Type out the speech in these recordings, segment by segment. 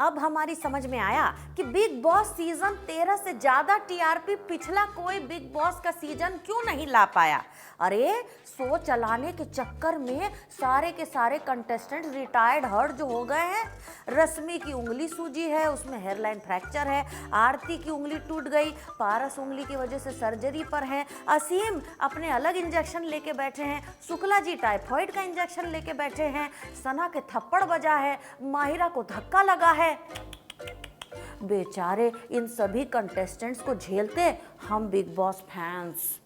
अब हमारी समझ में आया कि बिग बॉस सीजन 13 से ज्यादा टीआरपी पिछला कोई बिग बॉस का सीजन क्यों नहीं ला पाया। अरे शो चलाने के चक्कर में सारे के सारे कंटेस्टेंट रिटायर्ड हर्ट जो हो गए हैं। रश्मि की उंगली सूजी है, उसमें हेयरलाइन फ्रैक्चर है। आरती की उंगली टूट गई, पारस उंगली की वजह से सर्जरी पर हैं। असीम अपने अलग इंजेक्शन लेके बैठे हैं। शुक्ला जी टाइफाइड का इंजेक्शन लेके बैठे हैं। सना के थप्पड़ बजा है, माहिरा को धक्का लगा है। बेचारे इन सभी कंटेस्टेंट्स को झेलते हम बिग बॉस फैंस।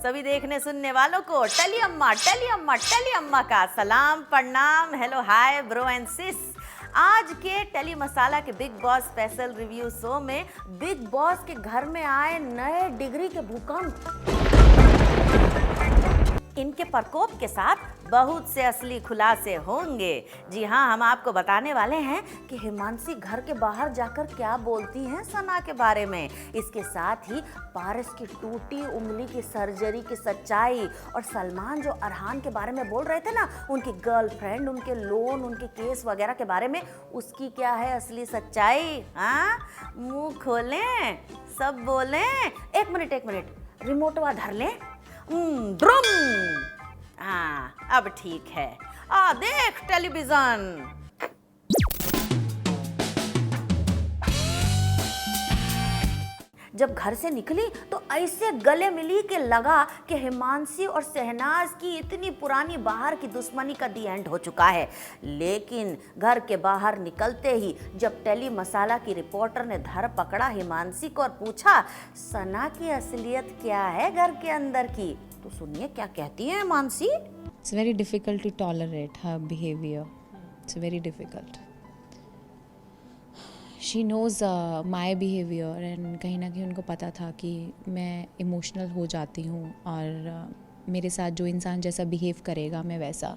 सभी देखने सुनने वालों को टली अम्मा का सलाम प्रणाम, हेलो हाय ब्रो एंड सिस। आज के टेली मसाला के Bigg boss special review show में बिग बॉस के घर में आए नए डिग्री के भूकंप, इनके प्रकोप के साथ बहुत से असली खुलासे होंगे। जी हाँ, हम आपको बताने वाले हैं कि हिमांशी घर के बाहर जाकर क्या बोलती हैं सना के बारे में। इसके साथ ही पारस की टूटी उंगली की सर्जरी की सच्चाई और सलमान जो अरहान के बारे में बोल रहे थे ना, उनकी गर्लफ्रेंड, उनके लोन, उनके केस वगैरह के बारे में, उसकी क्या है असली सच्चाई। हाँ, मुंह खोलें, सब बोलें। एक मिनट, रिमोटवा धर लें। ड्रम। हाँ, अब ठीक है। देख टेलीविजन। जब घर से निकली तो ऐसे गले मिली कि लगा कि हिमांशी और शहनाज की इतनी पुरानी बाहर की दुश्मनी का दी एंड हो चुका है। लेकिन घर के बाहर निकलते ही जब टेली मसाला की रिपोर्टर ने धर पकड़ा हिमांशी को और पूछा सना की असलियत क्या है घर के अंदर की, तो सुनिए क्या कहती है Himanshi. It's very difficult to tolerate her behavior. It's very difficult. She knows my behavior and कहीं ना कहीं उनको पता था कि मैं इमोशनल हो जाती हूँ और मेरे साथ जो इंसान जैसा बिहेव करेगा मैं वैसा,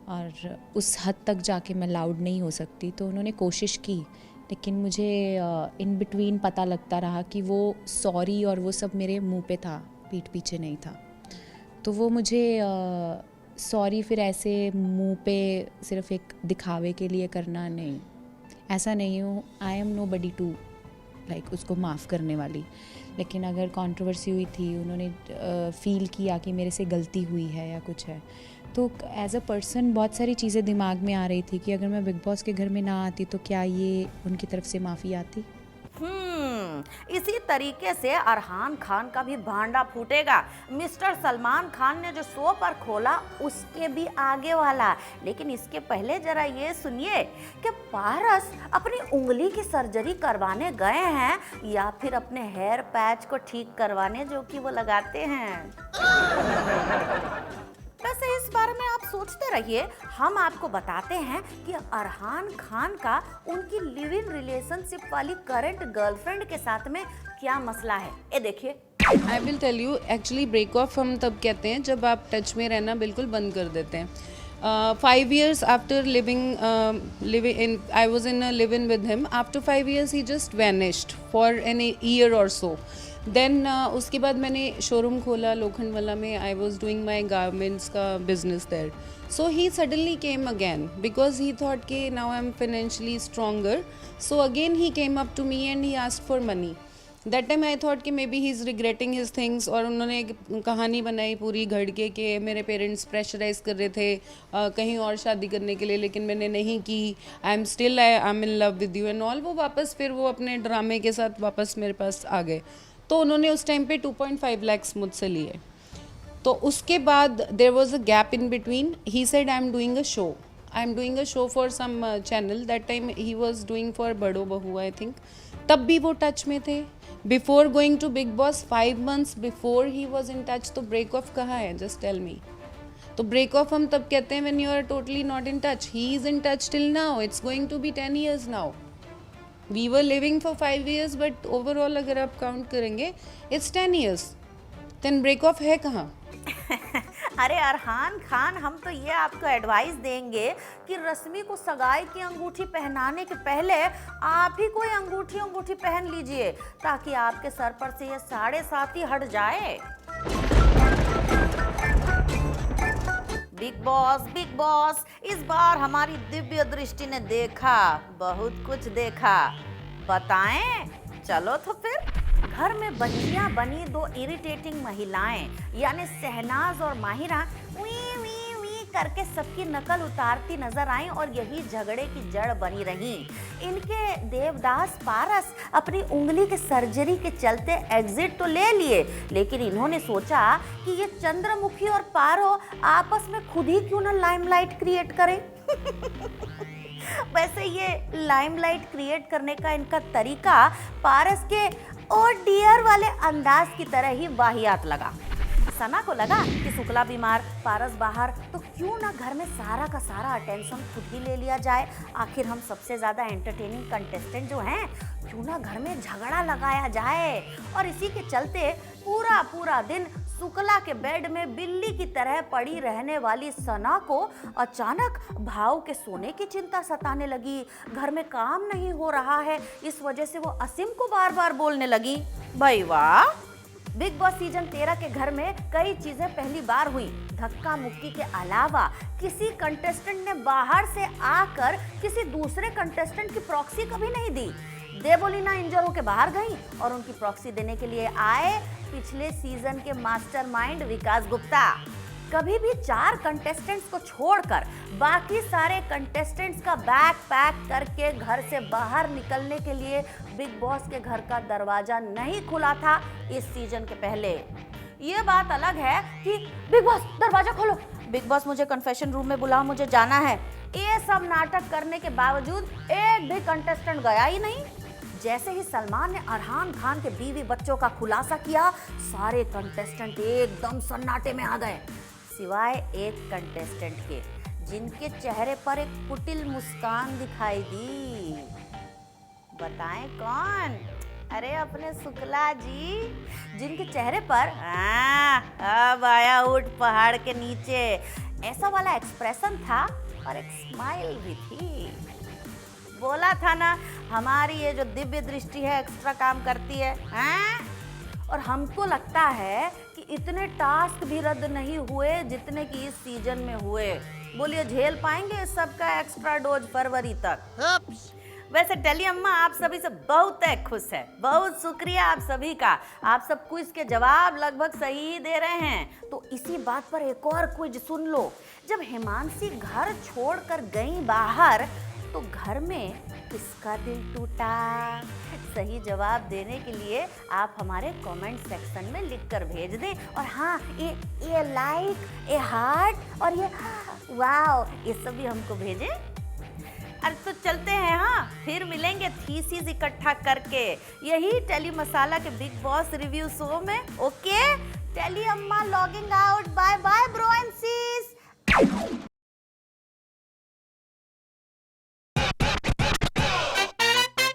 और उस हद तक जाके मैं लाउड नहीं हो सकती। तो उन्होंने कोशिश की, लेकिन मुझे इन बिटवीन पता लगता रहा कि वो सॉरी और वो सब मेरे मुंह पे था, पीठ पीछे नहीं था। तो वो मुझे सॉरी फिर ऐसे मुंह पे सिर्फ एक दिखावे के लिए करना नहीं, ऐसा नहीं हूँ। I am nobody to like उसको माफ़ करने वाली। लेकिन अगर कंट्रोवर्सी हुई थी, उन्होंने फील किया कि मेरे से गलती हुई है या कुछ है, तो एज अ पर्सन बहुत सारी चीज़ें दिमाग में आ रही थी कि अगर मैं बिग बॉस के घर में ना आती तो क्या ये उनकी तरफ से माफ़ी आती। इसी तरीके से अरहान खान का भी भांडा फूटेगा। मिस्टर सलमान खान ने जो शो पर खोला उसके भी आगे वाला। लेकिन इसके पहले जरा ये सुनिए कि पारस अपनी उंगली की सर्जरी करवाने गए हैं या फिर अपने हेयर पैच को ठीक करवाने जो कि वो लगाते हैं। वैसे इस बारे में आप सोचते रहिए, हम आपको बताते हैं कि अरहान खान का उनकी लिव इन रिलेशनशिप वाली करंट गर्लफ्रेंड के साथ में क्या मसला है। ये देखिए। I will tell you, actually break off हम तब कहते हैं जब आप टच में रहना बिल्कुल बंद कर देते हैं। 5 years after living in, I was in a live-in with him. After 5 years, he just vanished for an year or so. Then उसके बाद मैंने शोरूम खोला लोखंडवाला में. I was doing my garments का business there. So he suddenly came again because he thought कि now I'm financially stronger. So again he came up to me and he asked for money. That time I thought कि maybe he's regretting his things. और उन्होंने एक कहानी बनाई पूरी घड़ के कि मेरे पेरेंट्स प्रेशराइज कर रहे थे कहीं और शादी करने के लिए, लेकिन मैंने नहीं की. I am in love with you and all. वो वापस फिर वो अपने ड्रामे के साथ वापस मेरे पास आ गए. तो उन्होंने उस टाइम पे 2.5 lakhs मुझसे लिए. तो उसके बाद there was a gap in between. He said I am doing a show for some channel. That time he was doing for Badho Bahu I think. तब भी वो टच में थे. Before going to Bigg Boss 5 months before he was in touch. तो break off कहाँ है, just tell me. तो break off हम तब कहते हैं when you are totally not in touch. He is in touch till now. It's going to be 10 years now. We were living for 5 years, but overall अगर आप count करेंगे it's 10 years. Then break off है कहाँ? अरे अरहान खान, हम तो ये आपको एडवाइस देंगे कि रश्मि को सगाई की अंगूठी पहनाने के पहले आप ही कोई अंगूठी पहन लीजिए ताकि आपके सर पर से ये 7.5 ही हट जाए। बिग बॉस, इस बार हमारी दिव्य दृष्टि ने देखा, बहुत कुछ देखा। बताएं? चलो तो फिर। घर में बच्चियां बनी दो इरिटेटिंग महिलाएं, यानी शहनाज और माहिरा वी वी वी करके सबकी नकल उतारती नजर आई और यही झगड़े की जड़ बनी रही। इनके देवदास पारस अपनी उंगली के सर्जरी के चलते एग्जिट तो ले लिए, लेकिन इन्होंने सोचा कि ये चंद्रमुखी और पारो आपस में खुद ही क्यों ना लाइमलाइट क्रिएट करें। वैसे ये लाइमलाइट क्रिएट करने का इनका तरीका पारस के ओ डियर वाले अंदाज की तरह ही वाहियात लगा। सना को लगा कि शुक्ला बीमार, पारस बाहर, तो क्यों ना घर में सारा का सारा अटेंशन खुद ही ले लिया जाए। आखिर हम सबसे ज्यादा एंटरटेनिंग कंटेस्टेंट जो हैं, क्यों ना घर में झगड़ा लगाया जाए। और इसी के चलते पूरा दिन शुक्ला के बेड में बिल्ली की तरह पड़ी रहने वाली सना को अचानक भाव के सोने की चिंता सताने लगी। घर में काम नहीं हो रहा है, इस वजह से वो असीम को बार बार बोलने लगी। भाई वाह, बिग बॉस सीजन 13 के घर में कई चीजें पहली बार हुई। धक्का मुक्की के अलावा किसी कंटेस्टेंट ने बाहर से आकर किसी दूसरे कंटेस्टेंट की प्रॉक्सी कभी नहीं दी। देवोलीना इंजर होकर बाहर गई और उनकी प्रॉक्सी देने के लिए आए पिछले सीजन के मास्टरमाइंड विकास गुप्ता। कभी भी 4 कंटेस्टेंट्स को छोड़कर बाकी सारे कंटेस्टेंट्स का बैग पैक करके घर से बाहर निकलने के लिए बिग बॉस के घर का दरवाजा नहीं खुला था इस सीजन के पहले। ये बात अलग है कि बिग बॉस दरवाजा खोलो, बिग बॉस मुझे कन्फेशन रूम में बुलाओ, मुझे जाना है। ये सब नाटक करने के बावजूद एक भी कंटेस्टेंट गया ही नहीं। जैसे ही सलमान ने अरहान खान के बीवी बच्चों का खुलासा किया, सारे कंटेस्टेंट एकदम सन्नाटे में आ गए, सिवाय एक कंटेस्टेंट के, जिनके चेहरे पर एक कुटिल मुस्कान दिखाई दी। बताएं कौन? अरे अपने शुक्ला जी, जिनके चेहरे पर अब आया ऊंट पहाड़ के नीचे ऐसा वाला एक्सप्रेशन था और एक स्माइल भी थी। बोला था ना, हमारी ये जो दिव्य दृष्टि है एक्स्ट्रा काम करती है, और हमको लगता है कि इतने टास्क भी रद्द नहीं हुए जितने कि इस सीजन में हुए। बोलिए झेल पाएंगे इस सबका एक्स्ट्रा डोज फरवरी तक? वैसे टेली अम्मा आप सभी से बहुत खुश है, बहुत शुक्रिया आप सभी का। आप सब क्विज के जवाब लगभग सही ही दे रहे हैं। तो इसी बात पर एक और क्विज सुन लो। जब हिमांशी घर छोड़कर गई बाहर, तो घर में किसका दिल टूटा? सही जवाब देने के लिए आप हमारे कमेंट सेक्शन में लिखकर भेज दें। और हाँ, ये लाइक, ये हार्ट और ये वाव, ये सब भी हमको भेजें। अरे तो चलते हैं, हाँ फिर मिलेंगे थीसिस इकट्ठा करके यही टेली मसाला के बिग बॉस रिव्यू शो में। Okay, tele Amma logging out, bye bye bro.